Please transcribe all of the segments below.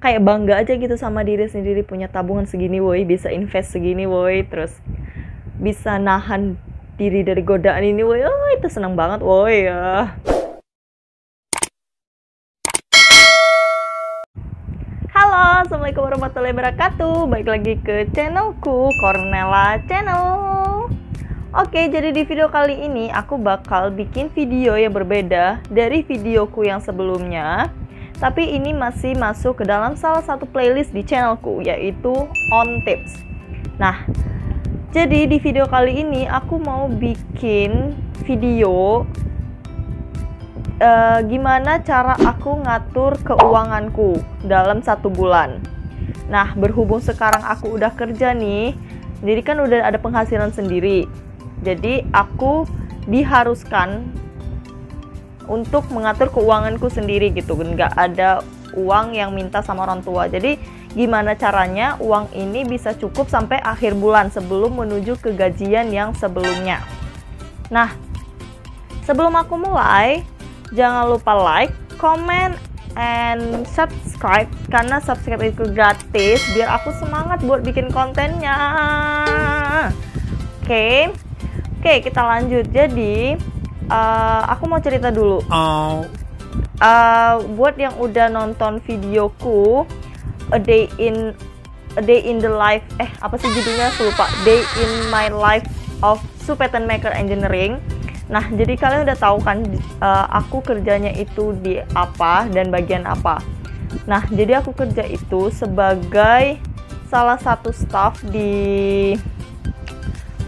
kayak bangga aja gitu sama diri sendiri, punya tabungan segini woi, bisa invest segini woi, terus bisa nahan diri dari godaan ini woi. Oh, itu seneng banget woi ya. Halo, assalamualaikum warahmatullahi wabarakatuh. Balik lagi ke channelku, Cornella Channel. Oke, jadi di video kali ini aku bakal bikin video yang berbeda dari videoku yang sebelumnya. Tapi ini masih masuk ke dalam salah satu playlist di channelku, yaitu On Tips. Nah, jadi di video kali ini aku mau bikin video gimana cara aku ngatur keuanganku dalam 1 bulan. Nah, berhubung sekarang aku udah kerja nih, jadi kan udah ada penghasilan sendiri. Jadi aku diharuskan untuk mengatur keuanganku sendiri gitu, nggak ada uang yang minta sama orang tua. Jadi gimana caranya uang ini bisa cukup sampai akhir bulan sebelum menuju ke gajian yang sebelumnya. Nah, sebelum aku mulai, jangan lupa like, comment, and subscribe, karena subscribe itu gratis biar aku semangat buat bikin kontennya. Oke, kita lanjut. Jadi aku mau cerita dulu. Buat yang udah nonton videoku a day in the life, apa sih judulnya, aku lupa. Day in my life of Su Pattern Maker Engineering. Nah, jadi kalian udah tahu kan aku kerjanya itu di apa dan bagian apa. Nah, jadi aku kerja itu sebagai salah satu staff di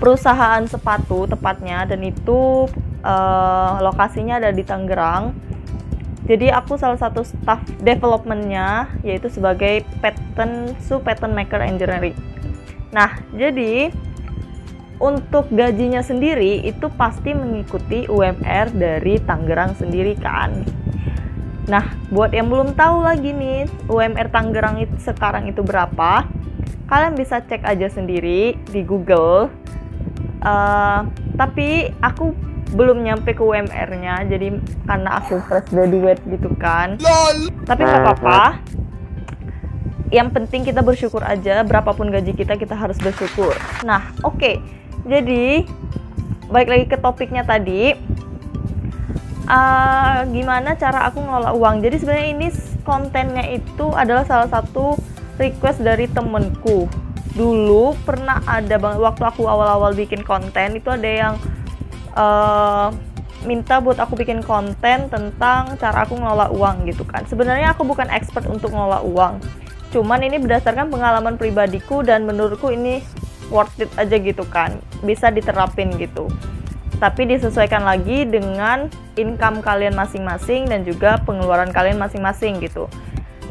perusahaan sepatu tepatnya, dan itu lokasinya ada di Tangerang. Jadi aku salah satu staff developmentnya, yaitu sebagai Su Pattern Maker Engineering. Nah, jadi untuk gajinya sendiri itu pasti mengikuti UMR dari Tangerang sendiri kan. Nah, buat yang belum tahu lagi nih UMR Tangerang itu sekarang itu berapa, kalian bisa cek aja sendiri di Google. Tapi aku belum nyampe ke UMR-nya, jadi karena aku fresh graduate gitu kan. Tapi nggak apa-apa. Yang penting kita bersyukur aja, berapapun gaji kita harus bersyukur. Nah, oke. Jadi balik lagi ke topiknya tadi. Gimana cara aku ngelola uang. Jadi sebenarnya ini kontennya itu adalah salah satu request dari temenku. Dulu pernah ada banget waktu aku awal-awal bikin konten, itu ada yang minta buat aku bikin konten tentang cara aku ngelola uang gitu kan. Sebenarnya aku bukan expert untuk ngelola uang, cuman ini berdasarkan pengalaman pribadiku dan menurutku ini worth it aja gitu kan, bisa diterapin gitu. Tapi disesuaikan lagi dengan income kalian masing-masing dan juga pengeluaran kalian masing-masing gitu.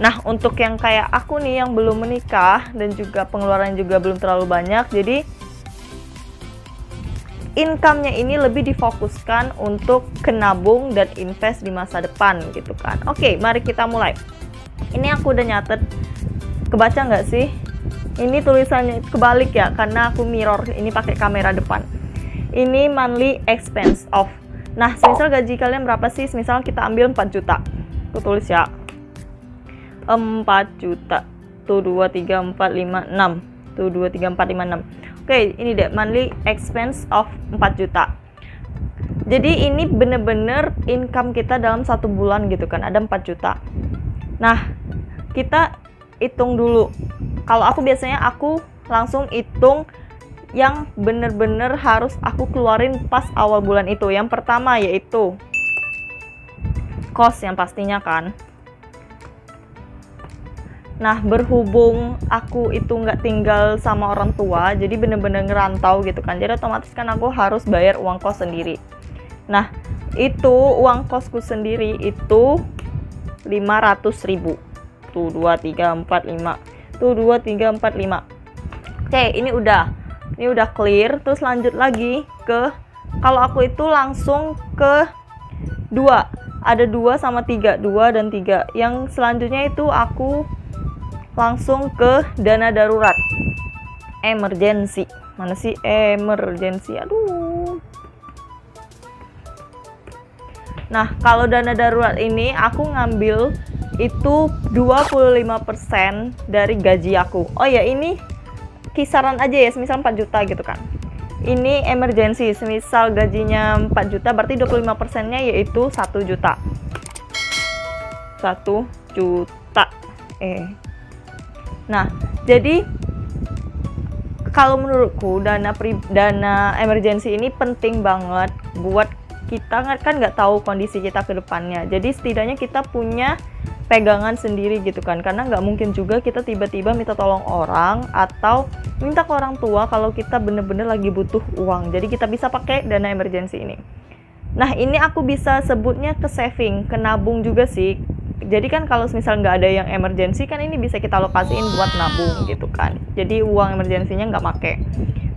Nah, untuk yang kayak aku nih yang belum menikah dan juga pengeluaran juga belum terlalu banyak, jadi income-nya ini lebih difokuskan untuk kenabung dan invest di masa depan gitu kan. Oke, mari kita mulai. Ini aku udah nyatet, kebaca nggak sih? Ini tulisannya kebalik ya, karena aku mirror ini pakai kamera depan. Ini monthly expense of. Nah, semisal gaji kalian berapa sih? Misal kita ambil 4 juta. Aku tulis ya. 4 juta. Tuh 2, 3, 4, 5, 6. Tuh 2, 3, 4, 5, 6. Oke, ini deh monthly expense of 4 juta. Jadi ini bener-bener income kita dalam 1 bulan gitu kan, ada 4 juta. Nah, kita hitung dulu. Kalau aku biasanya aku langsung hitung yang bener-bener harus aku keluarin pas awal bulan itu. Yang pertama yaitu cost yang pastinya kan. Nah, berhubung aku itu nggak tinggal sama orang tua, jadi bener-bener ngerantau gitu kan, jadi otomatis kan aku harus bayar uang kos sendiri. Nah, itu uang kosku sendiri itu 500.000. Tuh 2, 3, 4, 5. Tuh 2, 3, 4, 5. Oke, ini udah clear. Terus lanjut lagi ke, kalau aku itu langsung ke 2. Ada 2 sama 3, 2 dan 3. Yang selanjutnya itu aku langsung ke dana darurat, emergency. Mana sih emergency? Aduh. Nah, kalau dana darurat ini aku ngambil itu 25% dari gaji aku. Oh ya, ini kisaran aja ya, semisal 4 juta gitu kan. Ini emergency, semisal gajinya 4 juta berarti 25%-nya yaitu 1 juta. 1 juta. Nah, jadi kalau menurutku dana emergency ini penting banget buat kita, kan nggak tahu kondisi kita ke depannya. Jadi setidaknya kita punya pegangan sendiri gitu kan, karena nggak mungkin juga kita tiba-tiba minta tolong orang atau minta ke orang tua kalau kita bener-bener lagi butuh uang. Jadi kita bisa pakai dana emergency ini. Nah, ini aku bisa sebutnya ke saving, ke nabung juga sih. Jadi kan kalau misal nggak ada yang emergency kan ini bisa kita alokasiin buat nabung gitu kan. Jadi uang emergensinya nggak make.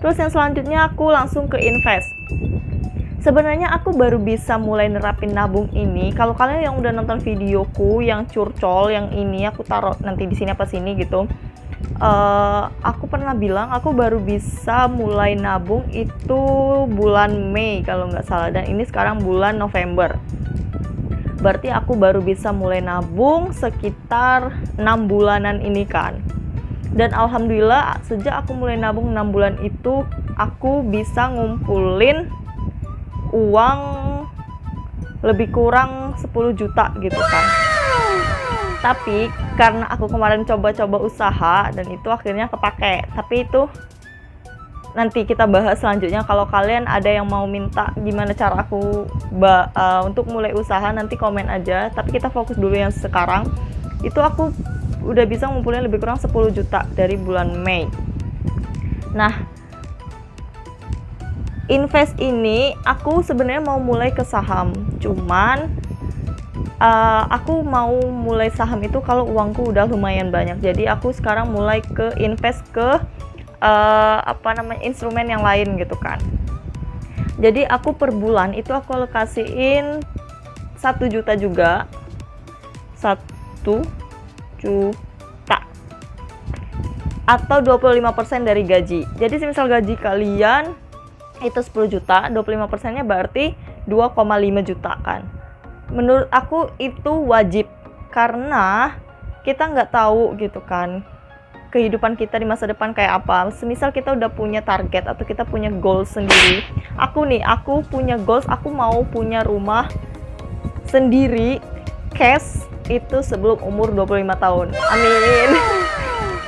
Terus yang selanjutnya aku langsung ke invest. Sebenarnya aku baru bisa mulai nerapin nabung ini kalau kalian yang udah nonton videoku yang curcol yang ini, aku taruh nanti di sini apa sini gitu. Aku pernah bilang aku baru bisa mulai nabung itu bulan Mei kalau nggak salah, dan ini sekarang bulan November. Berarti aku baru bisa mulai nabung sekitar 6 bulanan ini kan. Dan alhamdulillah sejak aku mulai nabung 6 bulan itu aku bisa ngumpulin uang lebih kurang 10 juta gitu kan. Tapi karena aku kemarin coba-coba usaha dan itu akhirnya kepake. Tapi itu nanti kita bahas selanjutnya. Kalau kalian ada yang mau minta gimana cara aku untuk mulai usaha, nanti komen aja. Tapi kita fokus dulu yang sekarang. Itu aku udah bisa ngumpulin lebih kurang 10 juta dari bulan Mei. Nah, invest ini aku sebenarnya mau mulai ke saham, cuman aku mau mulai saham itu kalau uangku udah lumayan banyak. Jadi aku sekarang mulai ke invest ke instrumen yang lain gitu kan. Jadi aku per bulan itu aku alokasiin 1 juta juga, 1 juta atau 25% dari gaji. Jadi semisal gaji kalian itu 10 juta, 25%-nya berarti 2,5 juta kan. Menurut aku itu wajib, karena kita nggak tahu gitu kan kehidupan kita di masa depan kayak apa. Semisal kita udah punya target atau kita punya goals sendiri. Aku punya goals, aku mau punya rumah sendiri cash itu sebelum umur 25 tahun. Amin.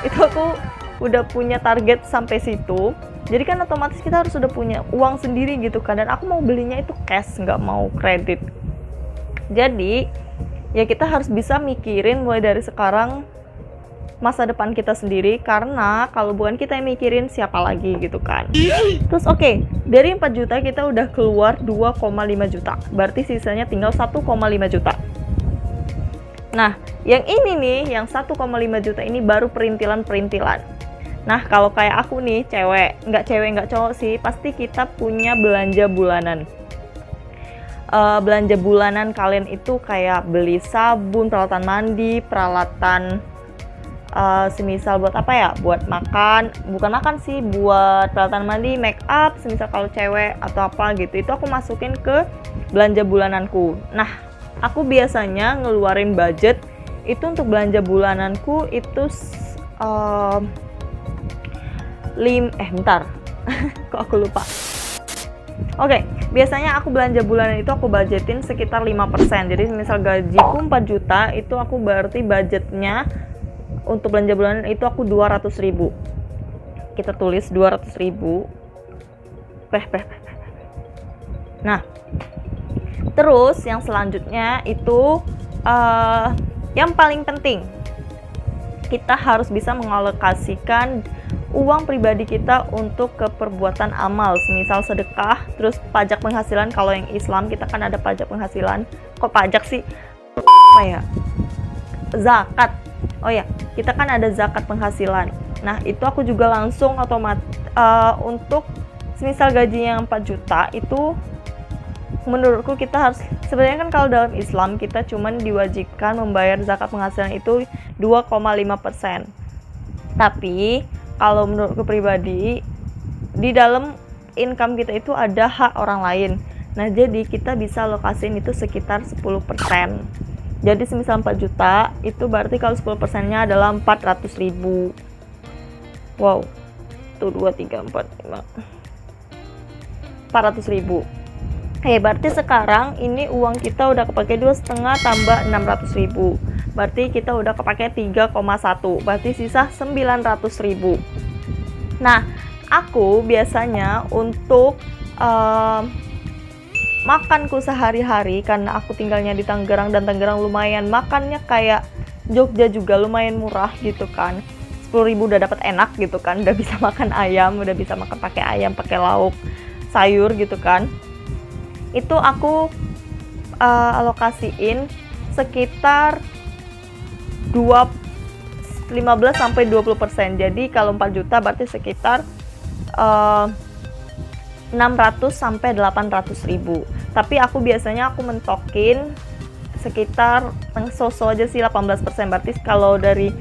Itu aku udah punya target sampai situ. Jadi kan otomatis kita harus sudah punya uang sendiri gitu kan. Dan aku mau belinya itu cash, nggak mau kredit. Jadi ya kita harus bisa mikirin mulai dari sekarang masa depan kita sendiri. Karena kalau bukan kita yang mikirin, siapa lagi gitu kan. Terus oke, dari 4 juta kita udah keluar 2,5 juta. Berarti sisanya tinggal 1,5 juta. Nah, yang ini nih, yang 1,5 juta ini baru perintilan-perintilan. Nah, kalau kayak aku nih, cewek nggak cowok sih, pasti kita punya belanja bulanan. Belanja bulanan kalian itu kayak beli sabun, peralatan mandi, peralatan semisal buat apa ya? Buat makan, bukan makan sih, buat peralatan mandi, make up, semisal kalau cewek atau apa gitu. Itu aku masukin ke belanja bulananku. Nah, aku biasanya ngeluarin budget itu untuk belanja bulananku itu bentar. Kok aku lupa. Oke, biasanya aku belanja bulanan itu aku budgetin sekitar 5%. Jadi misal gajiku 4 juta, itu aku berarti budgetnya untuk belanja bulanan itu aku 200.000. Kita tulis 200.000. Nah, terus yang selanjutnya itu yang paling penting, kita harus bisa mengalokasikan uang pribadi kita untuk ke perbuatan amal, semisal sedekah, terus pajak penghasilan. Kalau yang Islam kita kan ada pajak penghasilan. Kok pajak sih? Apa ya? Zakat. Oh ya, kita kan ada zakat penghasilan. Nah, itu aku juga langsung otomatis untuk semisal gajinya yang 4 juta itu menurutku kita harus, sebenarnya kan kalau dalam Islam kita cuman diwajibkan membayar zakat penghasilan itu 2,5%. Tapi kalau menurutku pribadi, di dalam income kita itu ada hak orang lain. Nah, jadi kita bisa alokasiin itu sekitar 10%. Jadi semisal 4 juta itu berarti kalau 10%-nya adalah 400.000. Wow, tuh 2, 3, 4, 5 400.000. Berarti sekarang ini uang kita udah kepake 2,5 tambah 600.000. Berarti kita udah kepake 3,1. Berarti sisa 900.000. Nah, aku biasanya untuk makanku sehari-hari, karena aku tinggalnya di Tangerang dan Tangerang lumayan makannya kayak Jogja juga, lumayan murah gitu kan. 10.000 udah dapat enak gitu kan, udah bisa makan ayam, udah bisa makan pakai ayam, pakai lauk, sayur gitu kan. Itu aku alokasiin sekitar 15 sampai 20%. Jadi kalau 4 juta berarti sekitar 600 sampai 800.000. Tapi aku biasanya aku mentokin sekitar so-so aja sih 18%. Berarti kalau dari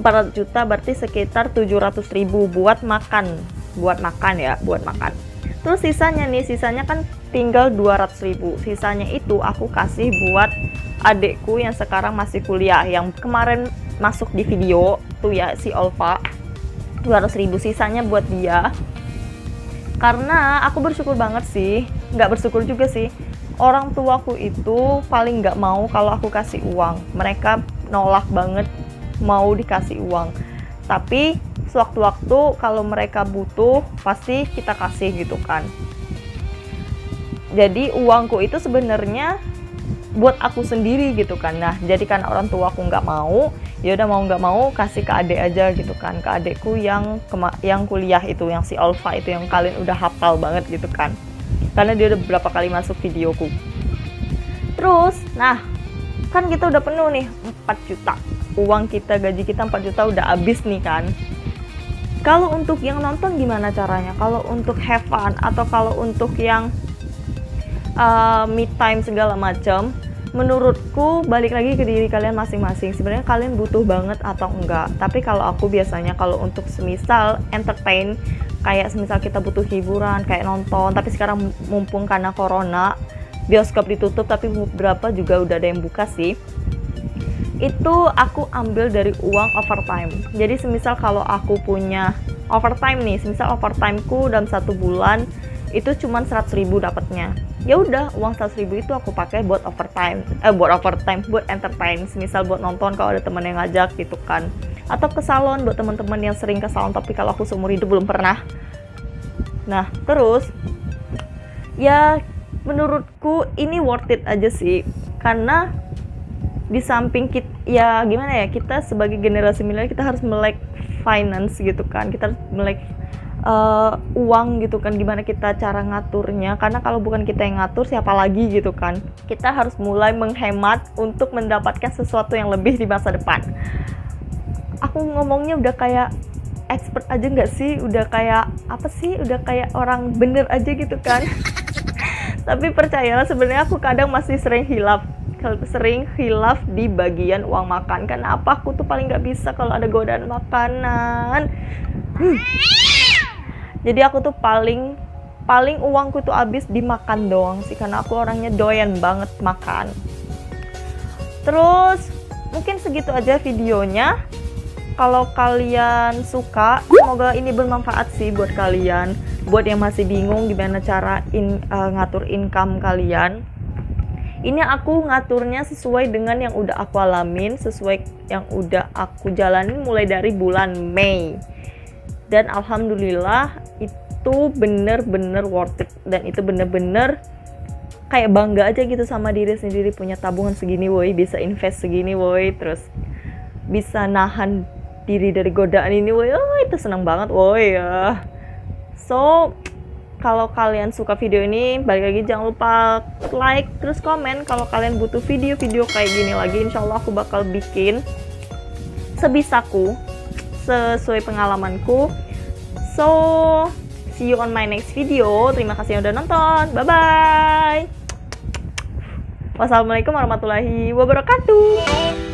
400 juta berarti sekitar 700.000 buat makan. Buat makan. Terus sisanya kan tinggal 200.000. Sisanya itu aku kasih buat adekku yang sekarang masih kuliah, yang kemarin masuk di video tuh ya, si Olva. 200.000 sisanya buat dia. Karena aku bersyukur banget sih, nggak bersyukur juga sih, orang tuaku itu paling nggak mau kalau aku kasih uang. Mereka nolak banget mau dikasih uang. Tapi sewaktu-waktu kalau mereka butuh pasti kita kasih gitu kan. Jadi uangku itu sebenarnya buat aku sendiri gitu kan. Nah, jadi kan orang tuaku nggak mau, ya udah mau nggak mau kasih ke adek aja gitu kan, ke adekku yang kuliah itu, yang si Olva itu, yang kalian udah hafal banget gitu kan, karena dia udah berapa kali masuk videoku. Terus, nah kan kita udah penuh nih 4 juta, uang kita, gaji kita 4 juta udah habis nih kan. Kalau untuk yang nonton gimana caranya? Kalau untuk have fun atau kalau untuk yang me time segala macam, menurutku balik lagi ke diri kalian masing-masing. Sebenarnya kalian butuh banget atau enggak. Tapi kalau aku biasanya kalau untuk semisal entertain, kayak semisal kita butuh hiburan kayak nonton, tapi sekarang mumpung karena corona bioskop ditutup, tapi beberapa juga udah ada yang buka sih, itu aku ambil dari uang overtime. Jadi semisal kalau aku punya overtime nih, semisal overtimeku dalam 1 bulan itu cuma 100.000 dapatnya, ya udah uang 100.000 itu aku pakai buat overtime, buat entertain, misal buat nonton kalau ada temen yang ngajak gitu kan, atau ke salon buat teman-teman yang sering ke salon tapi kalau aku seumur hidup belum pernah. Nah terus ya menurutku ini worth it aja sih, karena di samping kita, ya gimana ya, kita sebagai generasi milenial kita harus melek finance gitu kan, kita harus melek uang gitu kan, gimana kita cara ngaturnya, karena kalau bukan kita yang ngatur siapa lagi gitu kan. Kita harus mulai menghemat untuk mendapatkan sesuatu yang lebih di masa depan. Aku ngomongnya udah kayak expert aja nggak sih, udah kayak apa sih, udah kayak orang bener aja gitu kan. Tapi percayalah sebenarnya aku kadang masih sering hilaf di bagian uang makan. Kenapa aku tuh paling nggak bisa kalau ada godaan makanan. Jadi aku tuh paling uangku tuh habis dimakan doang sih, karena aku orangnya doyan banget makan. Terus mungkin segitu aja videonya. Kalau kalian suka, semoga ini bermanfaat sih buat kalian, buat yang masih bingung gimana cara ngatur income kalian. Ini aku ngaturnya sesuai dengan yang udah aku alamin, sesuai yang udah aku jalanin mulai dari bulan Mei. Dan alhamdulillah itu bener-bener worth it, dan itu bener-bener kayak bangga aja gitu sama diri sendiri, punya tabungan segini woi, bisa invest segini woi, terus bisa nahan diri dari godaan ini woi, itu seneng banget woi ya. So kalau kalian suka video ini, balik lagi jangan lupa like terus komen. Kalau kalian butuh video-video kayak gini lagi, insya Allah aku bakal bikin sebisaku, sesuai pengalamanku. So, see you on my next video. Terima kasih yang udah nonton. Bye-bye. Wassalamualaikum warahmatullahi wabarakatuh.